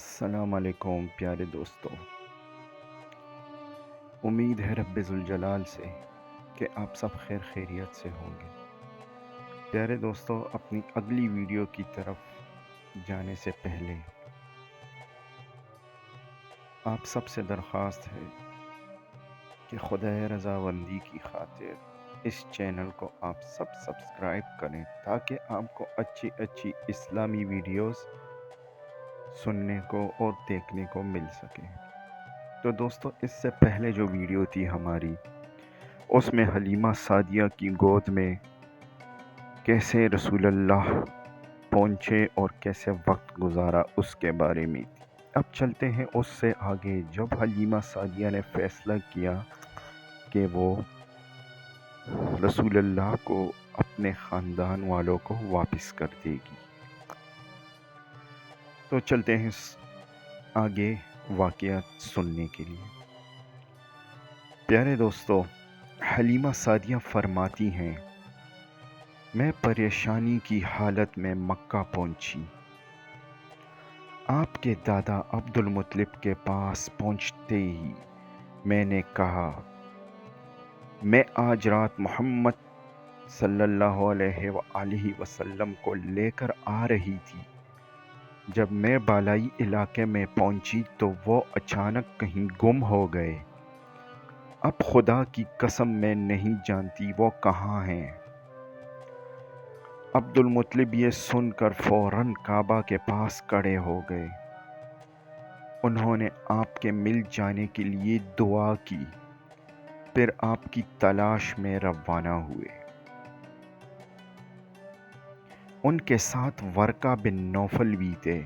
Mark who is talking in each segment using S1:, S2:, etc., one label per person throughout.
S1: السلام علیکم پیارے دوستوں، امید ہے رب ذوالجلال سے کہ آپ سب خیر خیریت سے ہوں گے۔ پیارے دوستوں، اپنی اگلی ویڈیو کی طرف جانے سے پہلے آپ سب سے درخواست ہے کہ خدائے رضاوندی کی خاطر اس چینل کو آپ سب سبسکرائب کریں تاکہ آپ کو اچھی اچھی اسلامی ویڈیوز سننے کو اور دیکھنے کو مل سکے۔ تو دوستو، اس سے پہلے جو ویڈیو تھی ہماری، اس میں حلیمہ سعدیہ کی گود میں کیسے رسول اللہ پہنچے اور کیسے وقت گزارا اس کے بارے میں تھی۔ اب چلتے ہیں اس سے آگے۔ جب حلیمہ سعدیہ نے فیصلہ کیا کہ وہ رسول اللہ کو اپنے خاندان والوں کو واپس کر دے گی، تو چلتے ہیں آگے واقعات سننے کے لیے۔ پیارے دوستو، حلیمہ سعدیہ فرماتی ہیں، میں پریشانی کی حالت میں مکہ پہنچی۔ آپ کے دادا عبد المطلب کے پاس پہنچتے ہی میں نے کہا، میں آج رات محمد صلی اللہ علیہ وآلہ وسلم کو لے کر آ رہی تھی۔ جب میں بالائی علاقے میں پہنچی تو وہ اچانک کہیں گم ہو گئے۔ اب خدا کی قسم میں نہیں جانتی وہ کہاں ہیں۔ عبد المطلب یہ سن کر فوراً کعبہ کے پاس کھڑے ہو گئے۔ انہوں نے آپ کے مل جانے کے لیے دعا کی، پھر آپ کی تلاش میں روانہ ہوئے۔ ان کے ساتھ ورقہ بن نوفل بھی تھے۔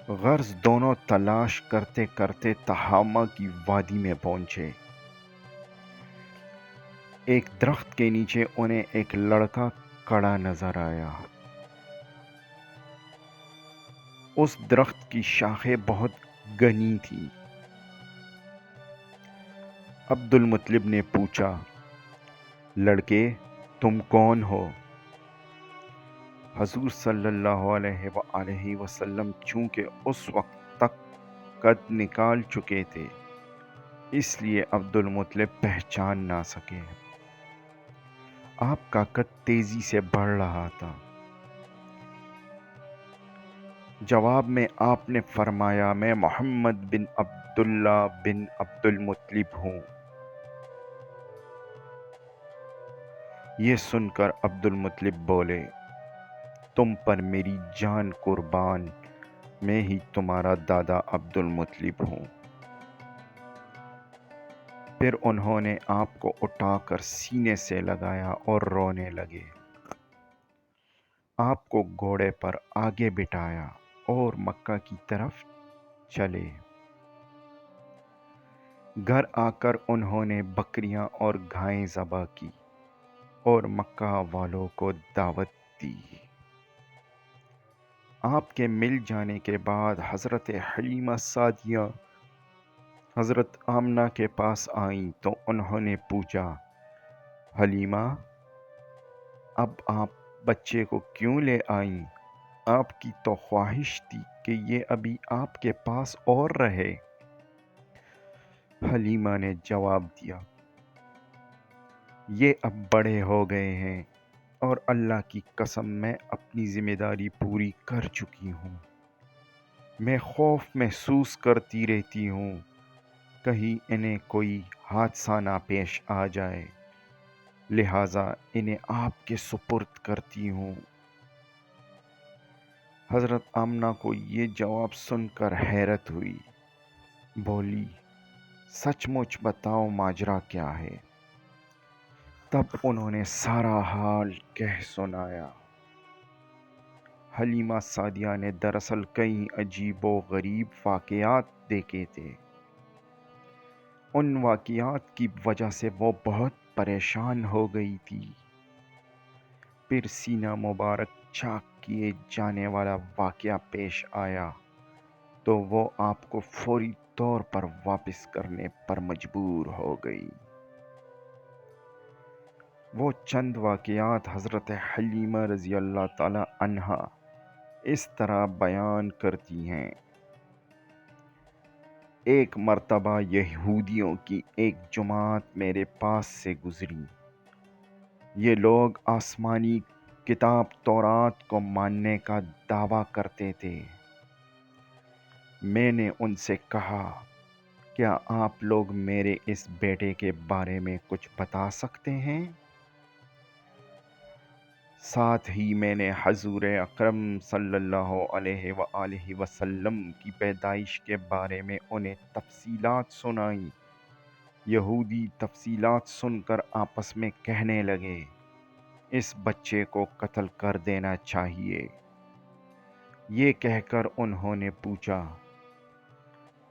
S1: غرض دونوں تلاش کرتے کرتے تہامہ کی وادی میں پہنچے۔ ایک درخت کے نیچے انہیں ایک لڑکا کھڑا نظر آیا۔ اس درخت کی شاخیں بہت گھنی تھیں۔ عبد المطلب نے پوچھا، لڑکے تم کون ہو؟ حضور صلی اللہ علیہ وآلہ وسلم چونکہ اس وقت تک قد نکال چکے تھے، اس لیے عبد المطلب پہچان نہ سکے۔ آپ کا قد تیزی سے بڑھ رہا تھا۔ جواب میں آپ نے فرمایا، میں محمد بن عبداللہ بن عبد المطلب ہوں۔ یہ سن کر عبد المطلب بولے، تم پر میری جان قربان، میں ہی تمہارا دادا عبد المطلب ہوں۔ پھر انہوں نے آپ کو اٹھا کر سینے سے لگایا اور رونے لگے۔ آپ کو گھوڑے پر آگے بٹھایا اور مکہ کی طرف چلے۔ گھر آ کر انہوں نے بکریاں اور گائیں ذبح کی اور مکہ والوں کو دعوت دی۔ آپ کے مل جانے کے بعد حضرت حلیمہ سعدیہ حضرت آمنہ کے پاس آئیں تو انہوں نے پوچھا، حلیمہ، اب آپ بچے کو کیوں لے آئیں؟ آپ کی تو خواہش تھی کہ یہ ابھی آپ کے پاس اور رہے۔ حلیمہ نے جواب دیا، یہ اب بڑے ہو گئے ہیں اور اللہ کی قسم میں اپنی ذمہ داری پوری کر چکی ہوں۔ میں خوف محسوس کرتی رہتی ہوں کہیں انہیں کوئی حادثہ نہ پیش آ جائے، لہٰذا انہیں آپ کے سپرد کرتی ہوں۔ حضرت آمنہ کو یہ جواب سن کر حیرت ہوئی۔ بولی، سچ مچ بتاؤ ماجرا کیا ہے؟ تب انہوں نے سارا حال کہہ سنایا۔ حلیمہ سعدیہ نے دراصل کئی عجیب و غریب واقعات دیکھے تھے۔ ان واقعات کی وجہ سے وہ بہت پریشان ہو گئی تھی۔ پھر سینہ مبارک چاک کیے جانے والا واقعہ پیش آیا تو وہ آپ کو فوری طور پر واپس کرنے پر مجبور ہو گئی۔ وہ چند واقعات حضرت حلیمہ رضی اللہ تعالی عنہا اس طرح بیان کرتی ہیں، ایک مرتبہ یہودیوں کی ایک جماعت میرے پاس سے گزری۔ یہ لوگ آسمانی کتاب تورات کو ماننے کا دعویٰ کرتے تھے۔ میں نے ان سے کہا، کیا آپ لوگ میرے اس بیٹے کے بارے میں کچھ بتا سکتے ہیں؟ ساتھ ہی میں نے حضور اکرم صلی اللہ علیہ وآلہ وسلم کی پیدائش کے بارے میں انہیں تفصیلات سنائیں۔ یہودی تفصیلات سن کر آپس میں کہنے لگے، اس بچے کو قتل کر دینا چاہیے۔ یہ کہہ کر انہوں نے پوچھا،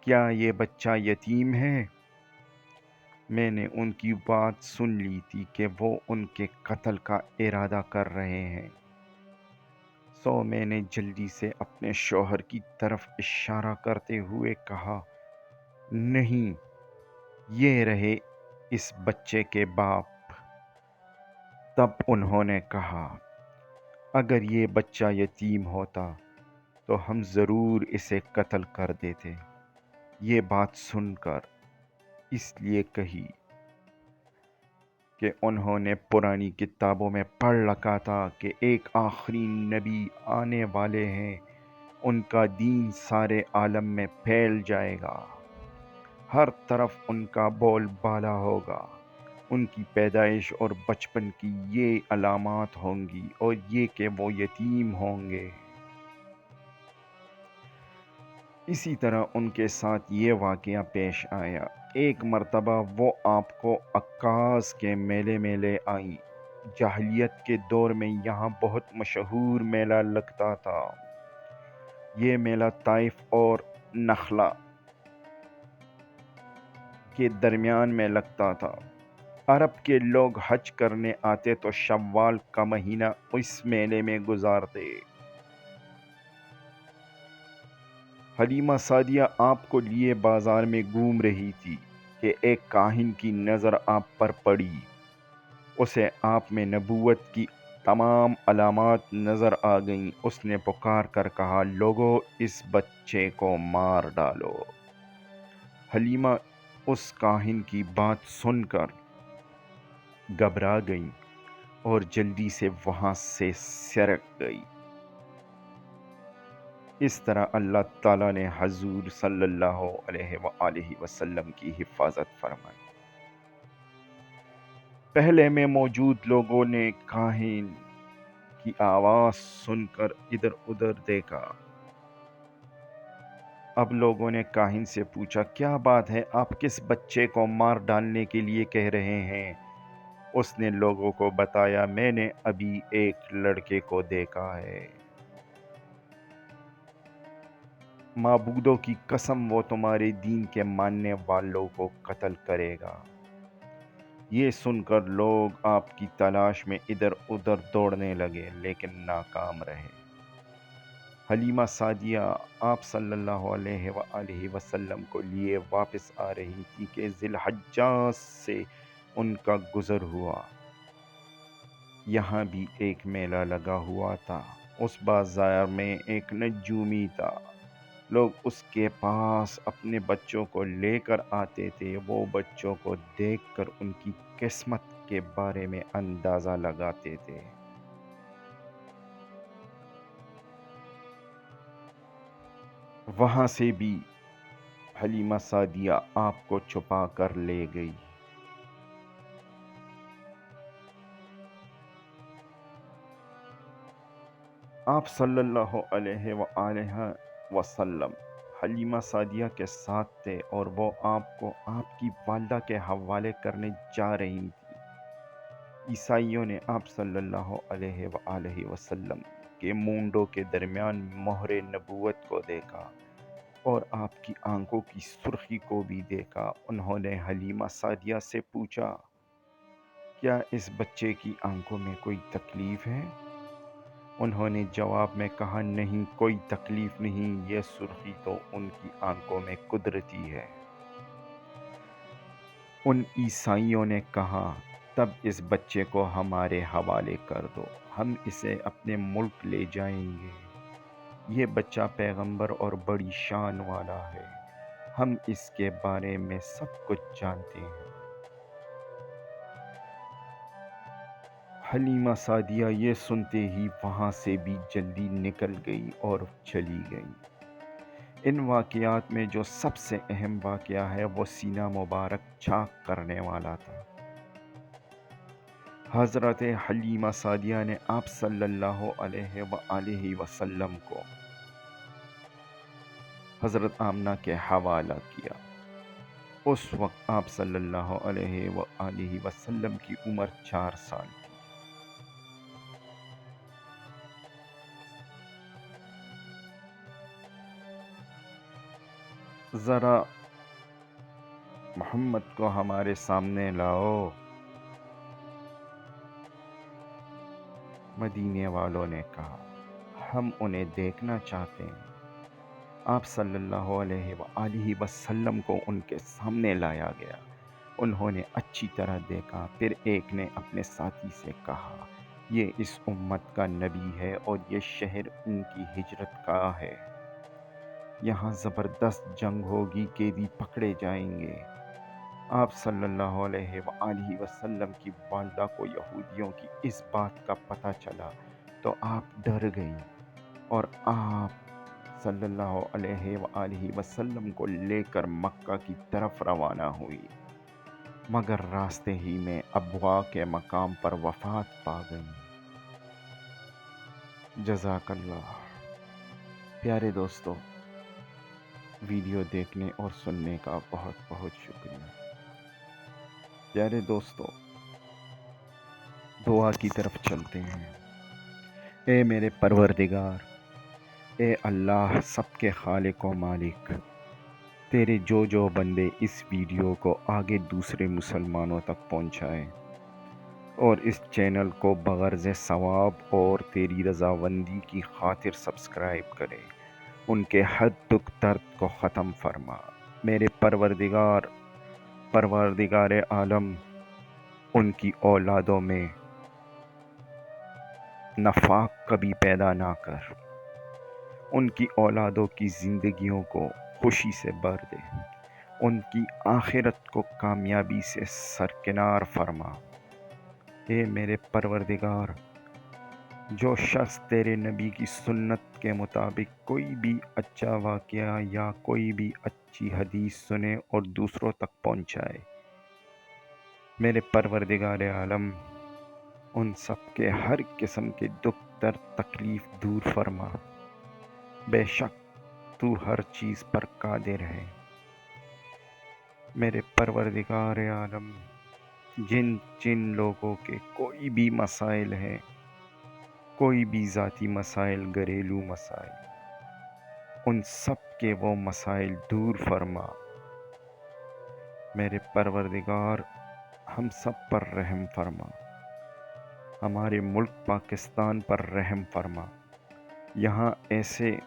S1: کیا یہ بچہ یتیم ہے؟ میں نے ان کی بات سن لی تھی کہ وہ ان کے قتل کا ارادہ کر رہے ہیں، سو میں نے جلدی سے اپنے شوہر کی طرف اشارہ کرتے ہوئے کہا، نہیں، یہ رہے اس بچے کے باپ۔ تب انہوں نے کہا، اگر یہ بچہ یتیم ہوتا تو ہم ضرور اسے قتل کر دیتے۔ یہ بات سن کر اس لیے کہی کہ انہوں نے پرانی کتابوں میں پڑھ رکھا تھا کہ ایک آخری نبی آنے والے ہیں، ان کا دین سارے عالم میں پھیل جائے گا، ہر طرف ان کا بول بالا ہوگا، ان کی پیدائش اور بچپن کی یہ علامات ہوں گی اور یہ کہ وہ یتیم ہوں گے۔ اسی طرح ان کے ساتھ یہ واقعہ پیش آیا۔ ایک مرتبہ وہ آپ کو عکاظ کے میلے میں لے آئیں۔ جاہلیت کے دور میں یہاں بہت مشہور میلہ لگتا تھا۔ یہ میلہ طائف اور نخلا کے درمیان میں لگتا تھا۔ عرب کے لوگ حج کرنے آتے تو شوال کا مہینہ اس میلے میں گزارتے۔ حلیمہ سعدیہ آپ کو لیے بازار میں گھوم رہی تھی کہ ایک کاہن کی نظر آپ پر پڑی۔ اسے آپ میں نبوت کی تمام علامات نظر آ گئیں۔ اس نے پکار کر کہا، لوگو، اس بچے کو مار ڈالو۔ حلیمہ اس کاہن کی بات سن کر گھبرا گئیں اور جلدی سے وہاں سے سرک گئی۔ اس طرح اللہ تعالیٰ نے حضور صلی اللہ علیہ وآلہ وسلم کی حفاظت فرمائی۔ پہلے میں موجود لوگوں نے کاہن کی آواز سن کر ادھر ادھر دیکھا۔ اب لوگوں نے کاہن سے پوچھا، کیا بات ہے؟ آپ کس بچے کو مار ڈالنے کے لیے کہہ رہے ہیں؟ اس نے لوگوں کو بتایا، میں نے ابھی ایک لڑکے کو دیکھا ہے۔ معبودوں کی قسم، وہ تمہارے دین کے ماننے والوں کو قتل کرے گا۔ یہ سن کر لوگ آپ کی تلاش میں ادھر ادھر دوڑنے لگے لیکن ناکام رہے۔ حلیمہ سعدیہ آپ صلی اللہ علیہ وآلہ وسلم کو لیے واپس آ رہی تھی کہ ذی الحجہ سے ان کا گزر ہوا۔ یہاں بھی ایک میلہ لگا ہوا تھا۔ اس بازار میں ایک نجومی تھا۔ لوگ اس کے پاس اپنے بچوں کو لے کر آتے تھے۔ وہ بچوں کو دیکھ کر ان کی قسمت کے بارے میں اندازہ لگاتے تھے۔ وہاں سے بھی حلیمہ سعدیہ آپ کو چھپا کر لے گئی۔ آپ صلی اللہ علیہ وآلہ وسلم حلیمہ سعدیہ کے ساتھ تھے اور وہ آپ کو آپ کی والدہ کے حوالے کرنے جا رہی تھی۔ عیسائیوں نے آپ صلی اللہ علیہ وآلہ وسلم کے مونڈوں کے درمیان مہر نبوت کو دیکھا اور آپ کی آنکھوں کی سرخی کو بھی دیکھا۔ انہوں نے حلیمہ سعدیہ سے پوچھا، کیا اس بچے کی آنکھوں میں کوئی تکلیف ہے؟ انہوں نے جواب میں کہا، نہیں، کوئی تکلیف نہیں، یہ سرخی تو ان کی آنکھوں میں قدرتی ہے۔ ان عیسائیوں نے کہا، تب اس بچے کو ہمارے حوالے کر دو، ہم اسے اپنے ملک لے جائیں گے۔ یہ بچہ پیغمبر اور بڑی شان والا ہے، ہم اس کے بارے میں سب کچھ جانتے ہیں۔ حلیمہ سعدیہ یہ سنتے ہی وہاں سے بھی جلدی نکل گئی اور چلی گئی۔ ان واقعات میں جو سب سے اہم واقعہ ہے وہ سینہ مبارک چاک کرنے والا تھا۔ حضرت حلیمہ سعدیہ نے آپ صلی اللہ علیہ وآلہ وسلم کو حضرت آمنہ کے حوالہ کیا۔ اس وقت آپ صلی اللہ علیہ وآلہ وسلم کی عمر 4 سال تھی۔ ذرا محمد کو ہمارے سامنے لاؤ، مدینے والوں نے کہا، ہم انہیں دیکھنا چاہتے ہیں۔ آپ صلی اللہ علیہ وآلہ وسلم کو ان کے سامنے لایا گیا۔ انہوں نے اچھی طرح دیکھا، پھر ایک نے اپنے ساتھی سے کہا، یہ اس امت کا نبی ہے اور یہ شہر ان کی ہجرت کا ہے۔ یہاں زبردست جنگ ہوگی، قیدی پکڑے جائیں گے۔ آپ صلی اللہ علیہ وآلہ وسلم کی والدہ کو یہودیوں کی اس بات کا پتہ چلا تو آپ ڈر گئی اور آپ صلی اللہ علیہ وآلہ وسلم کو لے کر مکہ کی طرف روانہ ہوئی، مگر راستے ہی میں ابوا کے مقام پر وفات پا گئی۔ جزاک اللہ۔ پیارے دوستو، ویڈیو دیکھنے اور سننے کا بہت بہت شکریہ۔ پیارے دوستو، دعا کی طرف چلتے ہیں۔ اے میرے پروردگار، اے اللہ سب کے خالق و مالک، تیرے جو بندے اس ویڈیو کو آگے دوسرے مسلمانوں تک پہنچائیں اور اس چینل کو بغرض ثواب اور تیری رضاوندی کی خاطر سبسکرائب کریں، ان کے ہر دکھ درد کو ختم فرما۔ میرے پروردگار عالم، ان کی اولادوں میں نفاق کبھی پیدا نہ کر، ان کی اولادوں کی زندگیوں کو خوشی سے بھر دے، ان کی آخرت کو کامیابی سے سرکنار فرما۔ اے میرے پروردگار، جو شخص تیرے نبی کی سنت کے مطابق کوئی بھی اچھا واقعہ یا کوئی بھی اچھی حدیث سنے اور دوسروں تک پہنچائے، میرے پروردگار عالم ان سب کے ہر قسم کے دکھ درد تکلیف دور فرما۔ بے شک تو ہر چیز پر قادر ہے۔ میرے پروردگار عالم، جن لوگوں کے کوئی بھی مسائل ہیں، کوئی بھی ذاتی مسائل، گھریلو مسائل، ان سب کے وہ مسائل دور فرما۔ میرے پروردگار، ہم سب پر رحم فرما، ہمارے ملک پاکستان پر رحم فرما۔ یہاں ایسے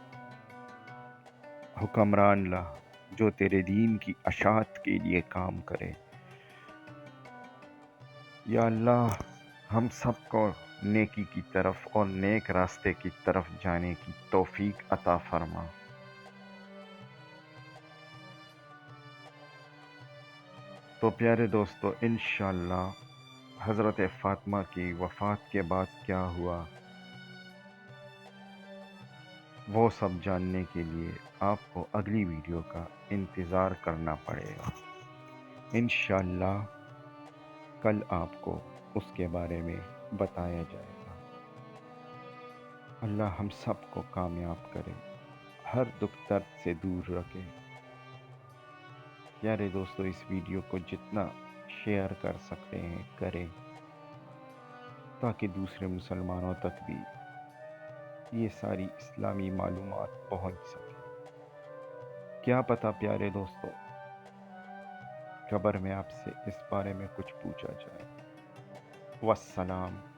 S1: حکمران لا جو تیرے دین کی اشاعت کے لیے کام کرے۔ یا اللہ، ہم سب کو نیکی کی طرف اور نیک راستے کی طرف جانے کی توفیق عطا فرما۔ تو پیارے دوستو، انشاءاللہ حضرت فاطمہ کی وفات کے بعد کیا ہوا، وہ سب جاننے کے لیے آپ کو اگلی ویڈیو کا انتظار کرنا پڑے گا۔ انشاءاللہ کل آپ کو اس کے بارے میں بتایا جائے گا۔ اللہ ہم سب کو کامیاب کرے، ہر دکھ درد سے دور رکھے۔ پیارے دوستو، اس ویڈیو کو جتنا شیئر کر سکتے ہیں کریں، تاکہ دوسرے مسلمانوں تک بھی یہ ساری اسلامی معلومات پہنچ سکے۔ کیا پتہ پیارے دوستو، قبر میں آپ سے اس بارے میں کچھ پوچھا جائے۔ والسلام۔